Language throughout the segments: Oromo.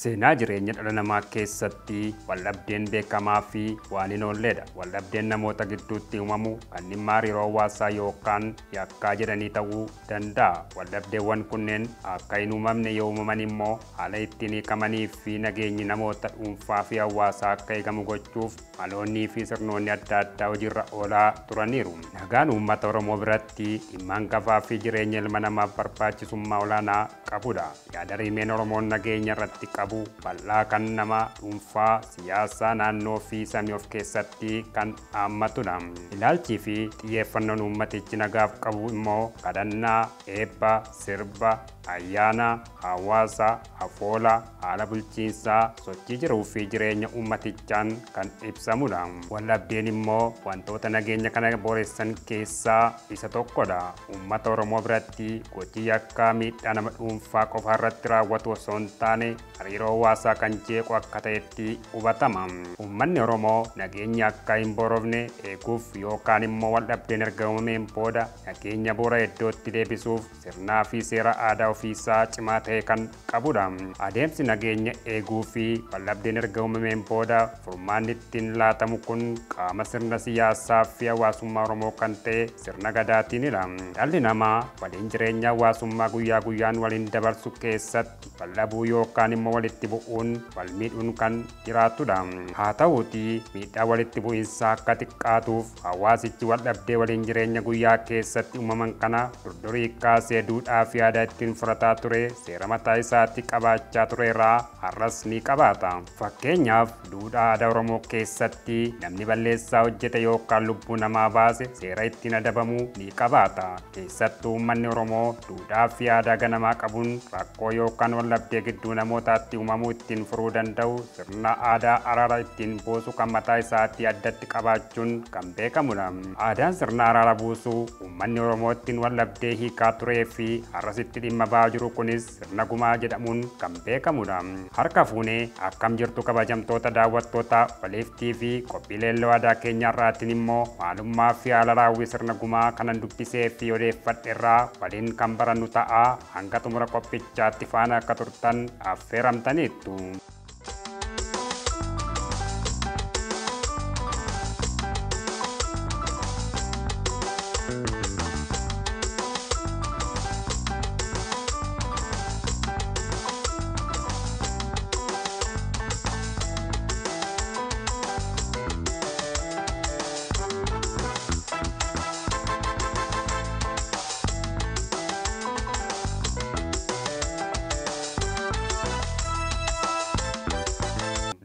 Seenaa jireenya dhala namaa keessatti waldhabdeen beekamaa fi waan hin oolledha. Waldhabdeen namoota gidduutti uumamu kan dhimma hariiroo hawaasaa yookaan yakkaa jedhanii ta'uu danda'a. Waldhabdeewwan kunneen akka hin uumamne yoo uumaman immoo haala ittiin hiikamanii fi nageenyi namoota dhuunfaa fi hawaasaa akka eegamu gochuuf maloonnii fi sirnoonni adda addaa hojiirra oolaa turaniiru. Nagaan uummata Oromoo biratti dhimma hangafaa fi jireenya ilma namaaf barbaachisummaa olaanaa qabudha. Yaada rimeen Oromoon nageenya irratti qabu bal'aa kan nama dhuunfaa, siyaasaa, naannoo fi samii of keessatti kan hammatudha. Ilaalchii fi xiyyeeffannoon uummatichi nagaaf qabu immoo kadhannaa, eebba, sirba, ayyaana, hawaasa, afoola, haala bulchiinsaa, sochii jiruu fi jireenya uummatichaan kan ibsamudha. Waldhabdeen immoo wantoota nageenya kana booressan keessaa isa tokkodha. Uummata Oromoo biratti gochi yakkaa miidhaa nama dhuunfaa qofa irratti raawwatu osoo hin taane hariiroo hawaasaa kan jeequ akka ta'etti hubatama. Uummanni Oromoo nageenya akka hin boorofne eeguuf yookaan immoo waldhabdeen erga uumameen booda nageenya boora iddootti deebisuuf sirnaa fi seera aadaa ofiisaa cimaa ta'e kan qabudha. Adeemsi nageenya eeguu fi waldhabdeen erga uumameen booda furmaanni ittiin laatamu kun qaama sirna siyaasaa fi hawaasummaa Oromoo kan ta'e sirna Gadaatiinidha. Dhalli namaa waliin jireenya hawaasummaa guyyaa guyyaan waliin dabarsu keessatti waldhabuu yookaan immoo walitti bu'uun wal miidhuun kan jiraatudha. Haa ta'uutii miidhaa walitti bu'iinsaa akka xiqqaatuuf hawaasichi waldhabdee waliin jireenya guyyaa keessatti uumaman kana durdurii kaasee duudhaa fi aadaa ittiin fudhataa ture seera mataa isaatti qabaachaa ture irraa har'as ni qabaata. Fakkeenyaaf duudhaa aadaa Oromoo keessatti namni balleessaa hojjete yookaan lubbuu namaa baase seera ittiin adabamu ni qabaata. Keessattuu uummanni Oromoo duudhaa fi aadaa ganamaa qabuun rakkoo yookaan waldhabdee gidduu namootaatti uumamuu ittiin furuu danda'u sirna aadaa araara ittiin buusu kan mataa isaatti addatti qabaachuun kan beekamudha. Aadaan sirna araara buusuu uummanni Oromoo ittiin waldhabdee hiikaa turee fi har'asitti dhimma ba'aa jiru kunis sirna gumaa jedhamuun kan beekamudha. Harka fuunee akkam jirtu kabajamtoota daawwattoota waliiftii fi qophiilee aadaa keenyaarraatiin immoo maalummaa fi haala raawwii sirna gumaa kanan dubbisee fi odeeffadhe irraa waliin kan barannu ta'a. Hanga xumura qophichaatti faana akka turtan affeeramtaniittu.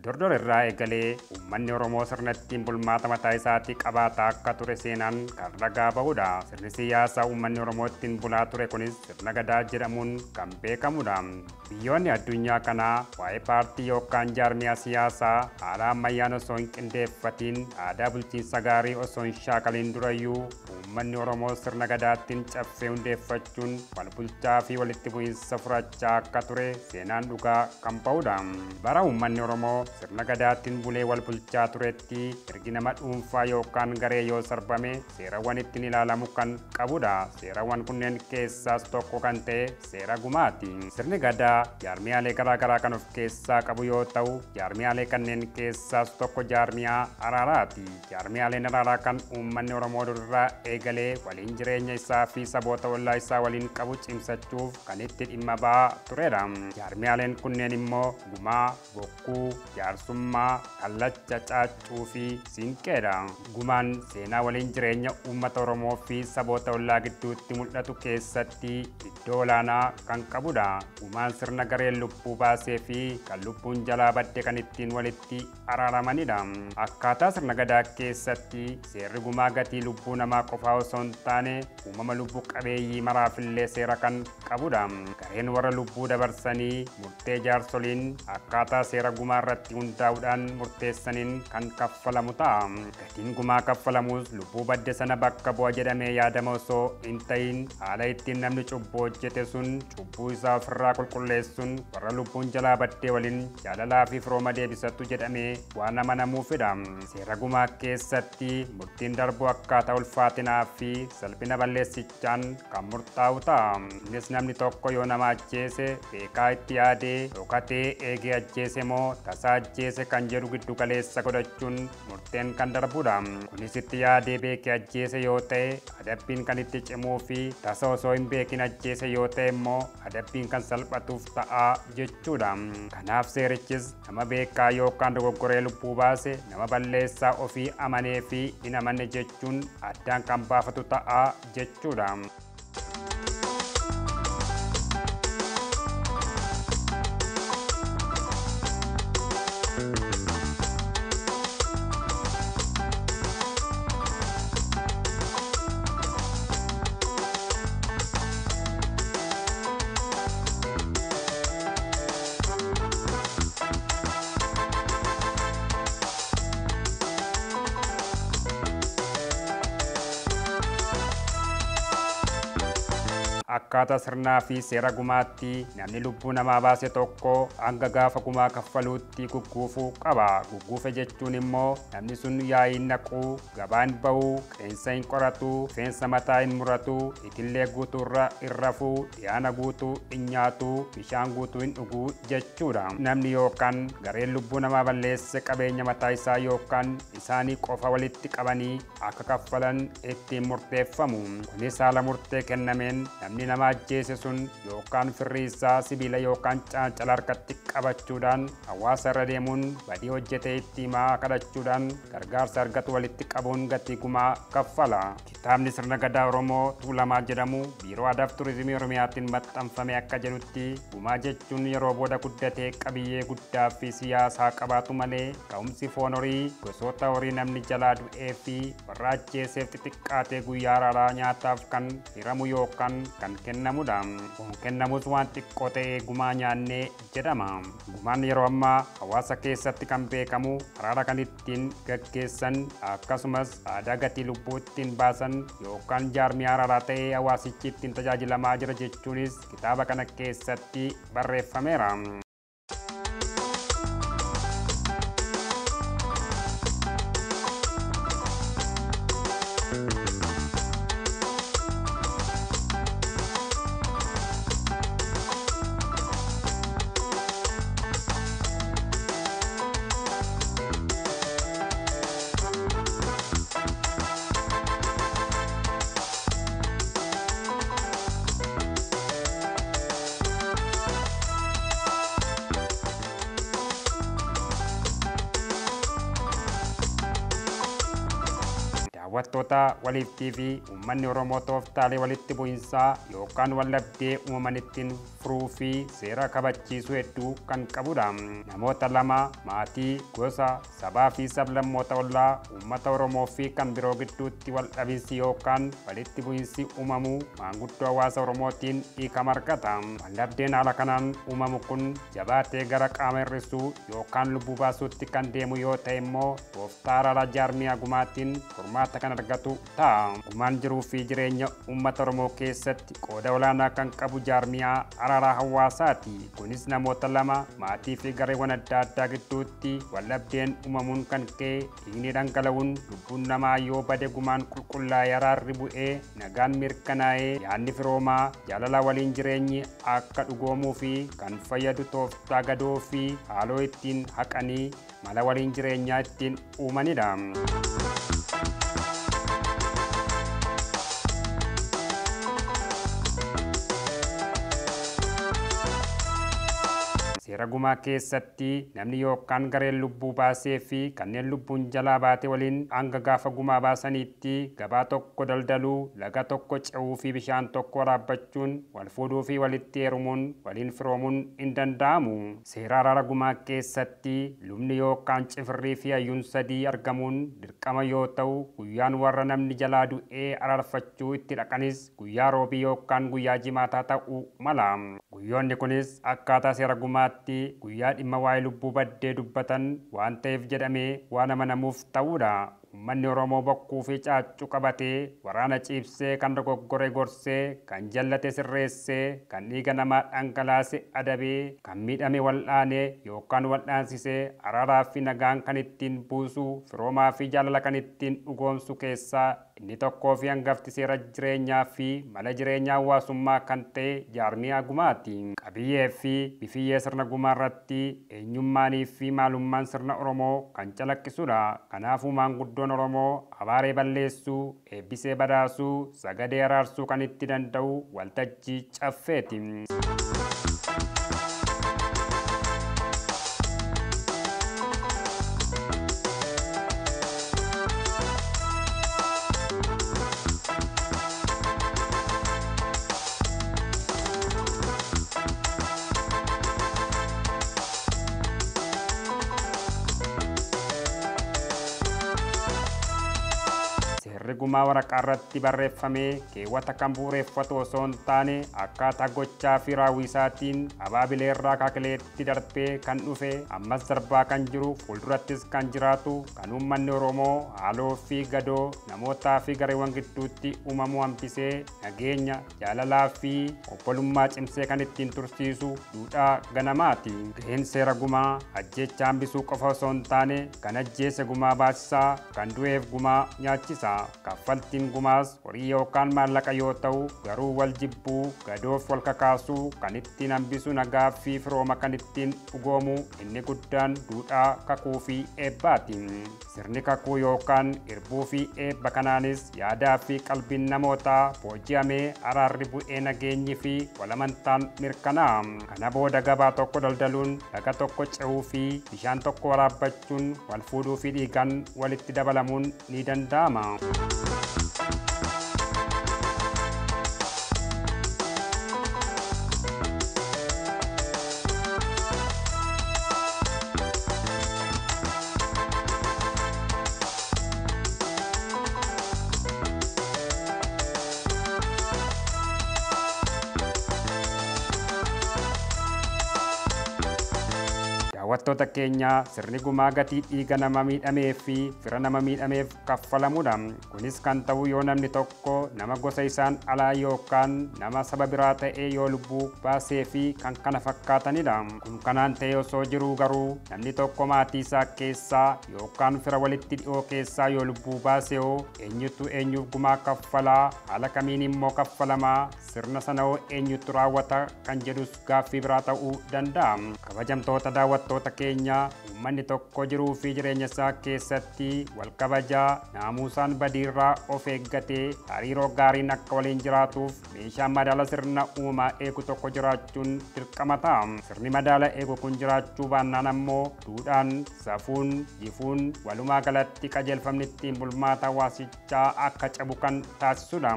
Dordor irraa eegalee uummanni Oromoo sirna ittiin bulmaata mataa isaatii qabaata akka ture seenaan kan ragaa bahudha. Sirni siyaasaa uummanni Oromoo ittiin bulaa ture kunis sirna Gadaa jedhamuun kan beekamudha. Biyyoonni addunyaa kanaa waa'ee paartii yookaan jaarmiyaa siyaasaa haala ammayyaan osoo hin qindeeffatiin aadaa bulchiinsa gaarii osoo hin shaakaliin durayyuu uummanni Oromoo sirna Gadaattiin caffee hundeeffachuun wal bulchaa fi walitti bu'iinsa furachaa akka ture seenaan dhugaa kan bahudha. Bara uummanni Oromoo sirna Gadaattiin bulee wal bulchaa turetti ergi nama dhuunfaa yookaan garee yoo sarbame seerawwan ittiin ilaalamu kan qabudha. Seerawwan kunneen keessaas tokko kan ta'e seera gumaati. Sirni Gadaa jaarmiyaalee garaagaraa kan of keessaa qabu yoo ta'u jaarmiyaalee kanneen keessaas tokko jaarmiyaa araaraati. Jaarmiyaaleen araaraa kan uummanni Oromoo durirraa eegalee waliin jireenya isaa fi saboota ollaa isaa waliin qabu cimsachuuf kan itti dhimma ba'aa turedha. Jaarmiyaaleen kunneen immoo gumaa, bokkuu, jaarsummaa, kallacha, caaccuu fi siinqeedha. Gumaan seenaa waliin jireenya uummata Oromoo fi saboota ollaa gidduutti mul'atu keessatti iddoo olaanaa kan qabudha. Gumaan sirna gareen lubbuu baasee fi kan lubbuun jalaa badde kan ittiin walitti araaramanidha. Akkaataa sirna Gadaa keessatti seerri gumaa gatii lubbuu namaa qofaa osoo hin taane uumama lubbuu qabeeyyii maraafillee seera kan qabudha. Gareen warra lubbuu dabarsanii murtee jaarsoliin akkaataa seera gumaa irratti hundaa'uudhaan murteessan raawwataniin kan kaffalamu ta'a. Gatiin gumaa kaffalamus lubbuu badde sana bakka bu'a jedhamee yaadama osoo hin ta'in haala ittiin namni cubbuu hojjete sun cubbuu isaa ofirraa qulqulleessuun warra lubbuun jalaa baddee waliin jaalalaa fi firooma deebisattu jedhamee waan amanamuufidha. Seera gumaa keessatti murtiin darbu akkaataa ulfaatinaa fi salphina balleessichaan kan murtaa'u ta'a. Innis namni tokko yoo nama ajjeese beekaa itti yaadee dhokatee eegee ajjeese moo tasaa ajjeese kan jedhu giddu galeessa godhachuun murteen kan darbudha. Kunis itti yaadee beekee ajjeese yoo ta'e adabbiin kan itti cimuu fi tasa osoo hin beekin ajjeese yoo ta'e immoo adabbiin kan salphatuuf ta'a jechuudha. Kanaaf seerichis nama beekaa yookaan dogoggoree lubbuu baase nama balleessaa ofii amanee fi hin amanne jechuun addaan kan baafatu ta'a jechuudha. Akkaataa sirnaa fi seera gumaatti namni lubbuu namaa baase tokko hanga gaafa gumaa kaffaluutti gugguufuu qaba. Gugguufe jechuun immoo namni sun yaa'iin naquu, gabaan bahuu, qeensa hin qoratu, rifeensa mataa hin muratu, itillee guutuu hin rafuu, dhiyaana guutuu hin nyaatu, bishaan guutuu hin dhuguu jechuudha. Namni yookaan gareen lubbuu namaa balleesse qabeenya mataa isaa yookaan isaanii qofa walitti qabanii akka kaffalan ittiin murteeffamu. Kunis haala murtee kennameen namni nama ajjeese sun yookaan firri isaa sibiila yookaan cancala harkatti qabachuudhaan hawaasa irra deemuun badii hojjetee itti himaa kadhachuudhaan gargaarsa argatu walitti qabuun gatii gumaa kaffala. Kitaabni sirna gadaa Oromoo Tuulamaa jedhamu biiroo aadaa fi turizimii Oromiyaatiin maxxanfame akka jedhutti gumaa jechuun yeroo booda guddatee qabiyyee guddaa fi siyaasaa qabaatu malee ka'umsi foon horii gosoota horii namni jalaa du'ee fi warra ajjeeseef xixiqqaatee guyyaa araaraa nyaataaf kan hiramu yookaan kan kennamudha. Kun kennamus waan xiqqoo ta'ee gumaa nyaannee jedhama. Gumaan yeroo ammaa hawaasa keessatti kan beekamu araara kan ittiin gaggeessan akkasumas aadaa gatii lubbuu ittiin baasan yookaan jaarmiyaa araaraa ta'ee hawaasichi ittiin tajaajilamaa jira jechuunis kitaaba kana keessatti barreeffameera. Daawwattoota waliiftii fi uummanni Oromoo tooftaalee walitti bu'insaa yookaan wallabdee uumaman ittiin furuu fi seera kabachiisuu hedduu kan qabudha. Namoota lama maatii, gosa, sabaa fi sablammoota ollaa uummata Oromoo fi kan biroo gidduutti wal dhabinsi yookaan walitti bu'insi uumamuu maanguddoo hawaasa Oromootiin hiikama argata. Wallabdeen haala kanaan uumamu kun jabaatee gara qaama hir'isuu yookaan lubbuu baasuutti kan deemu yoo ta'e immoo tooftaa araaraa jaarmiyaa gumaatiin furmaata kan argatu ta'a. Gumaan jiruu fi jireenya uummata Oromoo keessatti qooda olaanaa kan qabu jaarmiyaa araaraa hawaasaati. Kunis namoota lama maatii fi gareewwan adda addaa gidduutti wallabdeen uumamuun kan ka'e dhiigni dhangala'uun lubbuun namaa yoo bade gumaan qulqullaa'ee araarri bu'ee nagaan mirkanaa'ee yaadni firoomaa jaalala waliin jireenyi akka dhugoomuu fi kan fayyadu tooftaa gadoo fi haaloo ittiin haqanii mala waliin jireenyaa ittiin uumanidha. Seera gumaa keessatti namni yookaan gareen lubbuu baasee fi kanneen lubbuun jalaa baate waliin hanga gaafa gumaa baasaniitti gabaa tokko daldaluu, laga tokko ce'uu fi bishaan tokko waraabbachuun wal fuudhuu fi walitti heerumuun waliin firoomuun hin danda'amu. Seera araara gumaa keessatti lubni yookaan cifirrii fi hayyuun sadii argamuun dirqama yoo ta'u, guyyaan warra namni jalaa du'ee araarfachuu itti dhaqanis guyyaa roobii yookaan guyyaa jimaataa ta'uu mala. Guyyoonni kunis akkaataa seera gumaatti guyyaa dhimma waa'ee lubbuu baddee dubbatan waan ta'eef jedhamee waan amanamuuf ta'uudha. Uummanni Oromoo bokkuu fi caaccuu qabatee waraana ciibsee kan dogoggore gorsee kan jallate sirreessee kan dhiiga namaa dhangalaase adabee kan miidhame wal'aanee yookaan wal'aansisee araaraa fi nagaan kan ittiin buusu firoomaa fi jaalala kan ittiin dhugoomsu keessaa inni tokkoo fi hangafti seera jireenyaa fi mala jireenyaa hawaasummaa kan ta'e jaarmiyaa gumaati. Qabiyyee fi bifiyyee sirna gumaa irratti eenyummaanii fi maalummaan sirna Oromoo kan calaqqisudha. Kanaafuu maanguddoon Oromoo abaaree balleessuu, eebbisee badhaasuu, sagadee araarsuu kan itti danda'u waltajjii caffeeti. Seerri gumaa waraqaa irratti barreeffamee keewwata kan bu'uureffatu osoo hin taane akkaataa gochaa fi raawwisaatiin abaabilee irraa kakileetti darbee kan dhufe ammas darbaa kan jiru fuuldurattis kan jiraatu kan uummanni Oromoo haaloo fi gadoo namootaa fi gareewwan gidduutti uumamuu hambisee nageenya jaalalaa fi obbolummaa cimsee kan ittiin tursiisu duudhaa ganamaati. Gaheen seera gumaa ajjeechaa hambisuu qofa osoo hin taane kan ajjeese gumaa baasisaa kan du'eef gumaa nyaachisa. Kaffaltiin gumaas horii yookaan maallaqa yoo ta'u garuu wal jibbuu gadoof wal kakaasuu kan ittiin hambisu nagaa fi firooma kan ittiin dhugoomu inni guddaan duudhaa kakuu fi eebbaati. Sirni kakuu yookaan irbuu fi eebba kanaanis yaadaa fi qalbiin namootaa booji'amee araarri bu'ee nageenyi fi walamantaan mirkanaa'a. Kana booda gabaa tokko daldaluun laga tokko ce'uu fi bishaan tokko waraabbachuun wal fuudhuu fi dhiigaan walitti dabalamuun ni danda'ama. Daawwattoota keenya sirni gumaa gatii dhiiga nama miidhamee fi fira nama miidhameef kaffalamudha. Kunis kan ta'u yoo namni tokko nama gosa isaan alaa yookaan nama saba biraa ta'ee yoo lubbuu baasee fi kan kana fakkaatanidha. Kun kanaan ta'ee osoo jiruu garuu namni tokko maatii isaa keessaa yookaan fira walitti dhiyoo keessaa yoo lubbuu baasee eenyutu eenyuuf gumaa kaffalaa, haala kamiin immoo kaffalamaa, sirna sana eenyutu raawwata kan jedhus gaaffii biraa ta'uu danda'a. Kabajamtoota daawwattoota keenya uummanni tokko jiruu fi jireenya isaa keessatti wal kabajaa naamusaan badiirraa of eeggatee hariiroo gaariin akka waliin jiraatuuf meeshaan madaala sirna uumamaa eegu tokko jiraachuun dirqama ta'a. Sirni madaala eegu kun jiraachuu baannaan ammoo duudhaan, safuun, jifuun walumaa galatti qajeelfamni ittiin bulmaata hawaasichaa akka cabu kan taasisudha.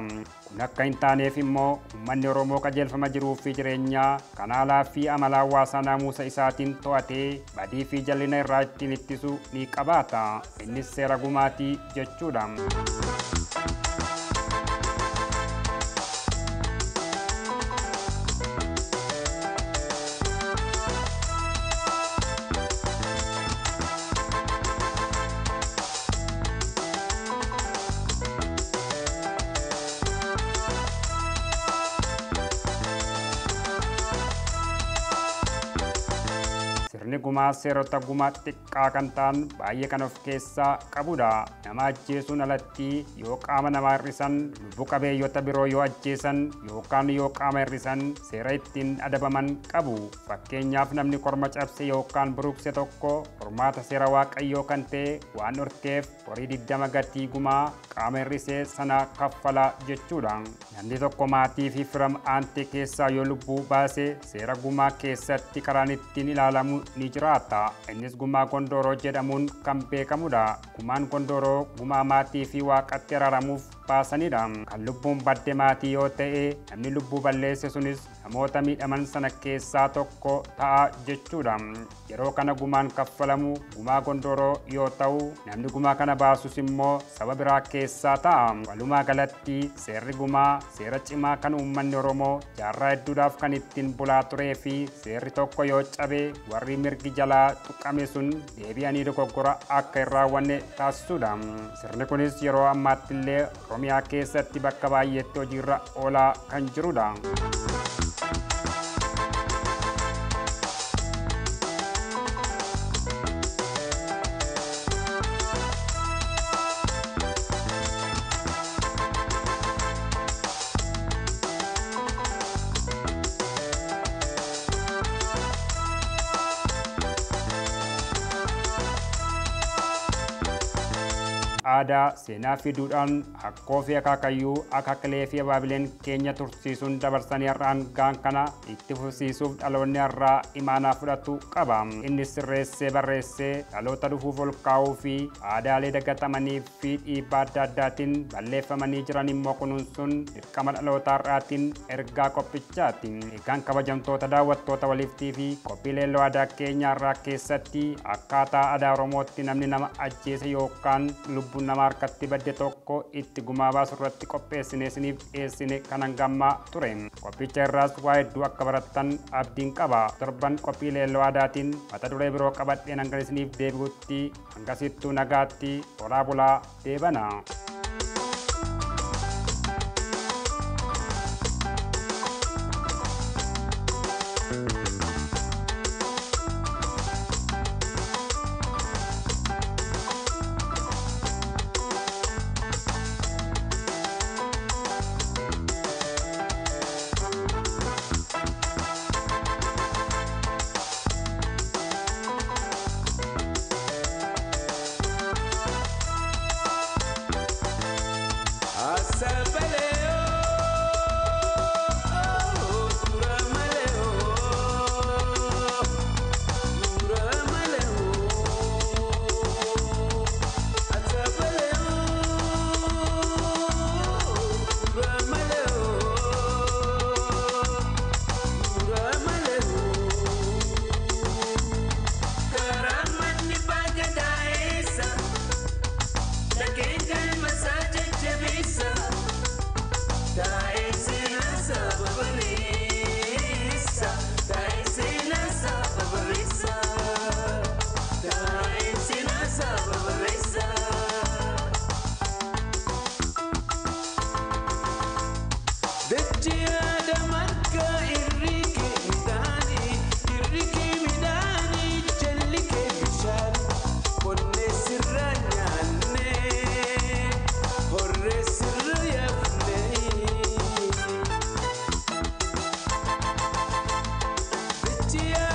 Kun akka hin taaneef immoo uummanni Oromoo qajeelfama jiruu fi jireenyaa kan haalaa fi amala hawaasaa naamusa isaatiin to'atee badii fi jal'ina irraa ittiin ittisu ni qabaata. Innis seera gumaatii jechuudha. Sirni gumaa seerota gumaa xiqqaa kan ta'an baay'ee kan of keessaa qabudha. Nama ajjeesuun alatti yoo qaama namaa hir'isan, lubbuu qabeeyyota biroo yoo ajjeesan yookaan yoo qaama hir'isan seera ittiin adabaman qabu. Fakkeenyaaf namni korma cabse yookaan buruqse tokko hormaata seera waaqayyoo kan ta'e waan dhorkeef horii 20 gatii gumaa qaama hir'isee sana kaffala jechuudha. Namni tokko maatii fi fira aantee keessaa yoo lubbuu baase seera gumaa keessatti karaan ittiin ilaalamu ni jiraata. Innis gumaa gondooroo jedhamuun kan beekamudha. Gumaan gondooroo gumaa maatii fi waaqatti araaramuuf baasanidha. Kan lubbuun badde maatii yoo ta'e namni lubbuu balleesse sunis namoota miidhaman sana keessaa tokko ta'a jechuudha. Yeroo kana gumaan kaffalamu gumaa Gondoroo yoo ta'u namni gumaa kana baasus immoo saba biraa keessaa ta'a. Walumaa galatti seerri gumaa seera cimaa kan uummanni Oromoo jaarraa hedduudhaaf kan ittiin bulaa turee fi seerri tokko yoo cabe warri mirgi jalaa tuqame sun deebi'anii dogoggora akka hin raawwanne taasisuudha. Sirni kunis yeroo ammaatti illee Oromiyaa keessatti bakka baay'eetti hojiirra oolaa kan jirudha. Aadaa seenaa fiduudhaan akkoo fi akaakayyuu akaakilee fi abaabileen keenya tursiisuun dabarsanii har'aan gaan kana itti fufsiisuuf dhaloonni har'aa imaanaa fudhatu qaba. Innis sirreessee barreessee dhaloota dhufuuf ol kaa'uu fi aadaalee dagatamanii fi dhiibbaa adda addaatiin balleeffamanii jiran immoo kunuunsuun dirqama dhaloota har'aatiin ergaa qophichaati. Egaan kabajamtoota daawwattoota waliiftii fi qophiilee aadaa keenya har'aa keessatti akkaataa aadaa Oromootti namni nama ajjeese yookaan lubbuun nama harkatti badde tokko itti gumaa baasu irratti qopheessine isiniif dhiyeessine kan hangammaa ture. Qophicha irraas waa hedduu akka barattan abdiin qaba. Torban qophiilee aadaatiin mata duree biroo qabadheen hanga isiniif deebi'utti hangasittuu nagaatti horaa bulaa deebana. Yeah.